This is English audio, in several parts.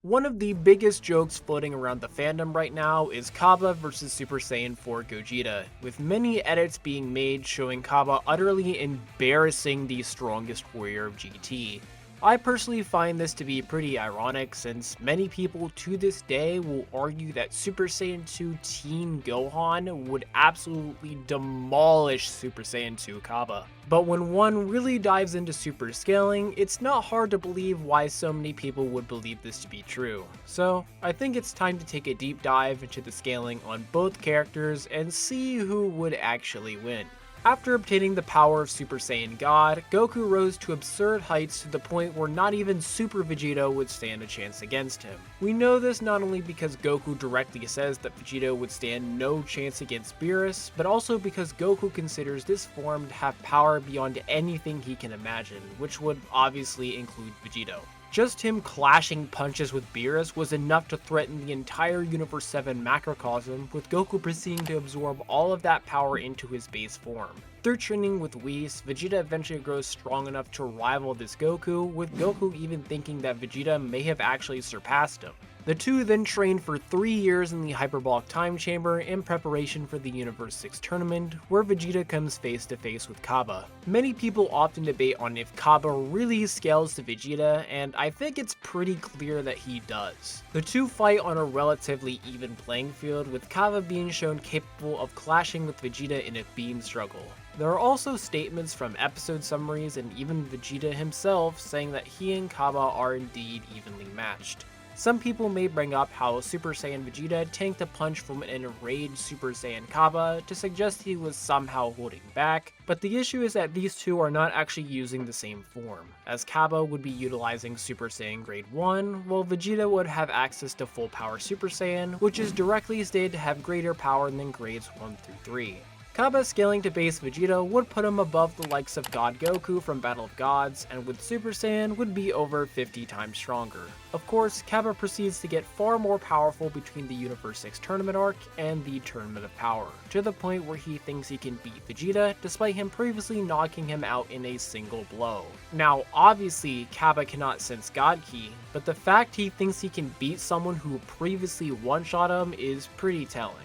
One of the biggest jokes floating around the fandom right now is Cabba vs Super Saiyan 4 Gogeta, with many edits being made showing Cabba utterly embarrassing the strongest warrior of GT. I personally find this to be pretty ironic, since many people to this day will argue that Super Saiyan 2 Teen Gohan would absolutely demolish Super Saiyan 2 Cabba. But when one really dives into super scaling, it's not hard to believe why so many people would believe this to be true. So I think it's time to take a deep dive into the scaling on both characters and see who would actually win. After obtaining the power of Super Saiyan God, Goku rose to absurd heights to the point where not even Super Vegeta would stand a chance against him. We know this not only because Goku directly says that Vegeta would stand no chance against Beerus, but also because Goku considers this form to have power beyond anything he can imagine, which would obviously include Vegeta. Just him clashing punches with Beerus was enough to threaten the entire Universe 7 macrocosm, with Goku proceeding to absorb all of that power into his base form. Through training with Whis, Vegeta eventually grows strong enough to rival this Goku, with Goku even thinking that Vegeta may have actually surpassed him. The two then trained for 3 years in the Hyperbolic Time Chamber in preparation for the Universe 6 tournament, where Vegeta comes face to face with Cabba. Many people often debate on if Cabba really scales to Vegeta, and I think it's pretty clear that he does. The two fight on a relatively even playing field, with Cabba being shown capable of clashing with Vegeta in a beam struggle. There are also statements from episode summaries and even Vegeta himself saying that he and Cabba are indeed evenly matched. Some people may bring up how Super Saiyan Vegeta tanked a punch from an enraged Super Saiyan Cabba to suggest he was somehow holding back, but the issue is that these two are not actually using the same form, as Cabba would be utilizing Super Saiyan Grade 1, while Vegeta would have access to Full Power Super Saiyan, which is directly stated to have greater power than Grades 1 through 3. Cabba scaling to base Vegeta would put him above the likes of God Goku from Battle of Gods, and with Super Saiyan would be over 50 times stronger. Of course, Cabba proceeds to get far more powerful between the Universe 6 tournament arc and the Tournament of Power, to the point where he thinks he can beat Vegeta despite him previously knocking him out in a single blow. Now obviously Cabba cannot sense God Ki, but the fact he thinks he can beat someone who previously one-shot him is pretty telling.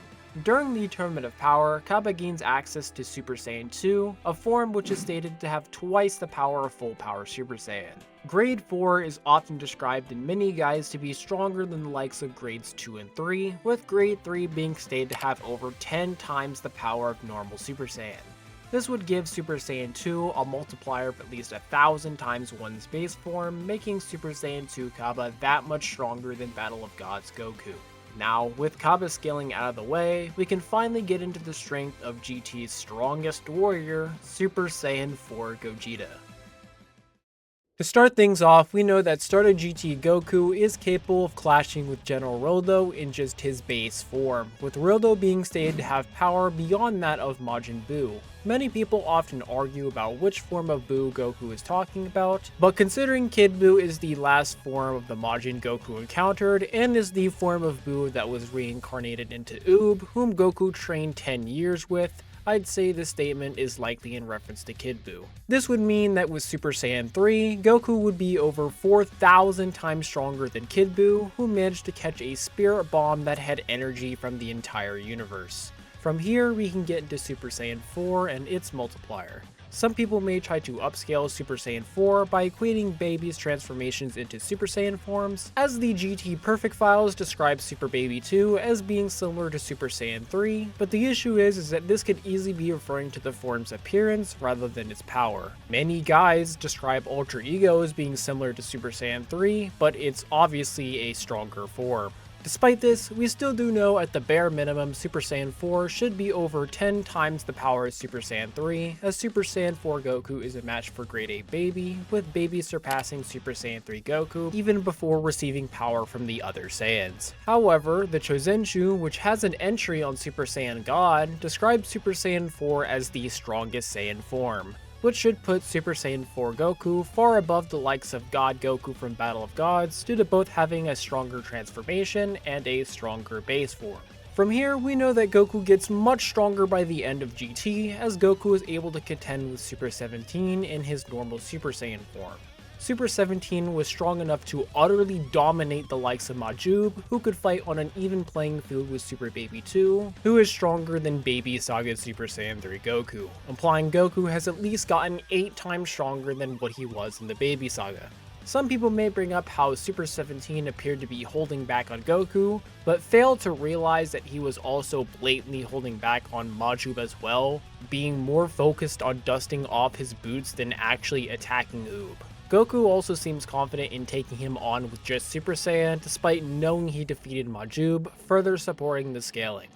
During the Tournament of Power, Cabba gains access to Super Saiyan 2, a form which is stated to have twice the power of Full Power Super Saiyan. Grade 4 is often described in many guides to be stronger than the likes of Grades 2 and 3, with Grade 3 being stated to have over 10 times the power of normal Super Saiyan. This would give Super Saiyan 2 a multiplier of at least 1,000 times one's base form, making Super Saiyan 2 Cabba that much stronger than Battle of Gods Goku. Now, with Cabba scaling out of the way, we can finally get into the strength of GT's strongest warrior, Super Saiyan 4 Gogeta. To start things off, we know that starter GT Goku is capable of clashing with General Rodo in just his base form, with Rodo being stated to have power beyond that of Majin Buu. Many people often argue about which form of Buu Goku is talking about, but considering Kid Buu is the last form of the Majin Goku encountered, and is the form of Buu that was reincarnated into Oob, whom Goku trained 10 years with, I'd say this statement is likely in reference to Kid Buu. This would mean that with Super Saiyan 3, Goku would be over 4,000 times stronger than Kid Buu, who managed to catch a spirit bomb that had energy from the entire universe. From here, we can get into Super Saiyan 4 and its multiplier. Some people may try to upscale Super Saiyan 4 by equating Baby's transformations into Super Saiyan forms, as the GT Perfect files describe Super Baby 2 as being similar to Super Saiyan 3, but the issue is that this could easily be referring to the form's appearance rather than its power. Many guides describe Ultra Ego as being similar to Super Saiyan 3, but it's obviously a stronger form. Despite this, we still do know at the bare minimum Super Saiyan 4 should be over 10 times the power of Super Saiyan 3, as Super Saiyan 4 Goku is a match for Grade 8 Baby, with Baby surpassing Super Saiyan 3 Goku even before receiving power from the other Saiyans. However, the Chozenshu, which has an entry on Super Saiyan God, describes Super Saiyan 4 as the strongest Saiyan form, which should put Super Saiyan 4 Goku far above the likes of God Goku from Battle of Gods due to both having a stronger transformation and a stronger base form. From here, we know that Goku gets much stronger by the end of GT, as Goku is able to contend with Super 17 in his normal Super Saiyan form. Super 17 was strong enough to utterly dominate the likes of Majub, who could fight on an even playing field with Super Baby 2, who is stronger than Baby Saga Super Saiyan 3 Goku, implying Goku has at least gotten 8 times stronger than what he was in the Baby Saga. Some people may bring up how Super 17 appeared to be holding back on Goku, but fail to realize that he was also blatantly holding back on Majub as well, being more focused on dusting off his boots than actually attacking Oob. Goku also seems confident in taking him on with just Super Saiyan despite knowing he defeated Majub, further supporting the scaling.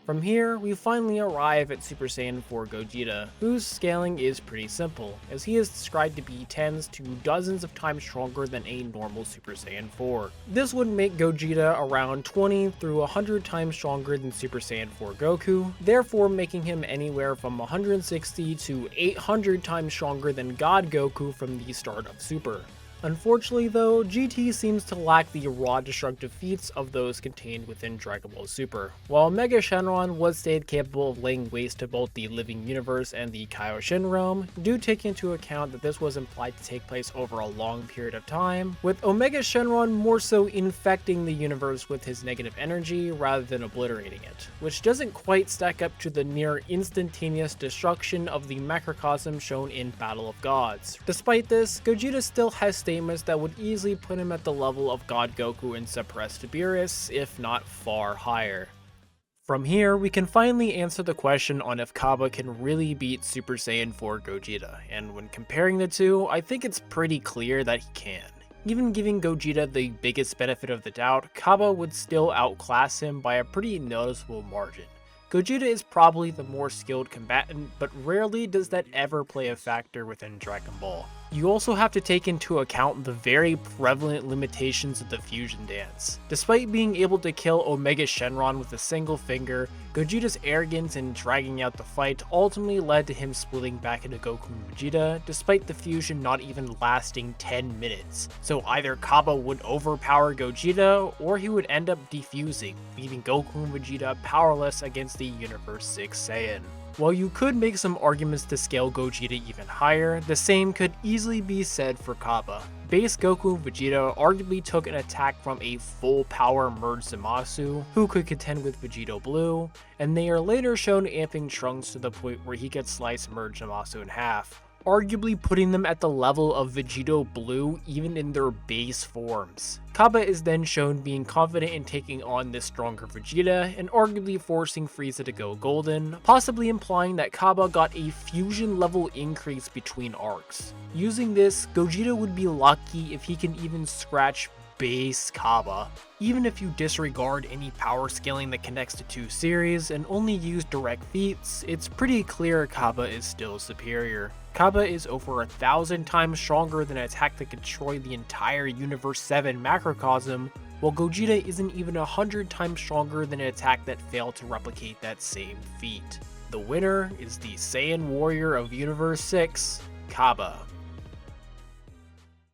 From here, we finally arrive at Super Saiyan 4 Gogeta, whose scaling is pretty simple, as he is described to be tens to dozens of times stronger than a normal Super Saiyan 4. This would make Gogeta around 20 through 100 times stronger than Super Saiyan 4 Goku, therefore making him anywhere from 160 to 800 times stronger than God Goku from the start of Super. Unfortunately though, GT seems to lack the raw destructive feats of those contained within Dragon Ball Super. While Mega Shenron was stated capable of laying waste to both the living universe and the Kaioshin realm, do take into account that this was implied to take place over a long period of time, with Omega Shenron more so infecting the universe with his negative energy rather than obliterating it, which doesn't quite stack up to the near instantaneous destruction of the macrocosm shown in Battle of Gods. Despite this, Gogeta still has statements that would easily put him at the level of God Goku and Suppressed Beerus, if not far higher. From here, we can finally answer the question on if Cabba can really beat Super Saiyan 4 Gogeta, and when comparing the two, I think it's pretty clear that he can. Even giving Gogeta the biggest benefit of the doubt, Cabba would still outclass him by a pretty noticeable margin. Gogeta is probably the more skilled combatant, but rarely does that ever play a factor within Dragon Ball. You also have to take into account the very prevalent limitations of the fusion dance. Despite being able to kill Omega Shenron with a single finger, Gogeta's arrogance in dragging out the fight ultimately led to him splitting back into Goku and Vegeta, despite the fusion not even lasting 10 minutes. So either Cabba would overpower Gogeta, or he would end up defusing, leaving Goku and Vegeta powerless against the Universe 6 Saiyan. While you could make some arguments to scale Gogeta even higher, the same could easily be said for Cabba. Base Goku and Vegeta arguably took an attack from a full power merged Zamasu, who could contend with Vegito Blue, and they are later shown amping Trunks to the point where he could slice merge Zamasu in half, arguably putting them at the level of Vegito Blue even in their base forms. Cabba is then shown being confident in taking on this stronger Vegeta and arguably forcing Frieza to go golden, possibly implying that Cabba got a fusion level increase between arcs. Using this, Gogeta would be lucky if he can even scratch base Cabba. Even if you disregard any power scaling that connects to two series and only use direct feats, it's pretty clear Cabba is still superior. Cabba is over 1,000 times stronger than an attack that could destroy the entire Universe 7 macrocosm, while Gogeta isn't even 100 times stronger than an attack that failed to replicate that same feat. The winner is the Saiyan warrior of Universe 6, Cabba.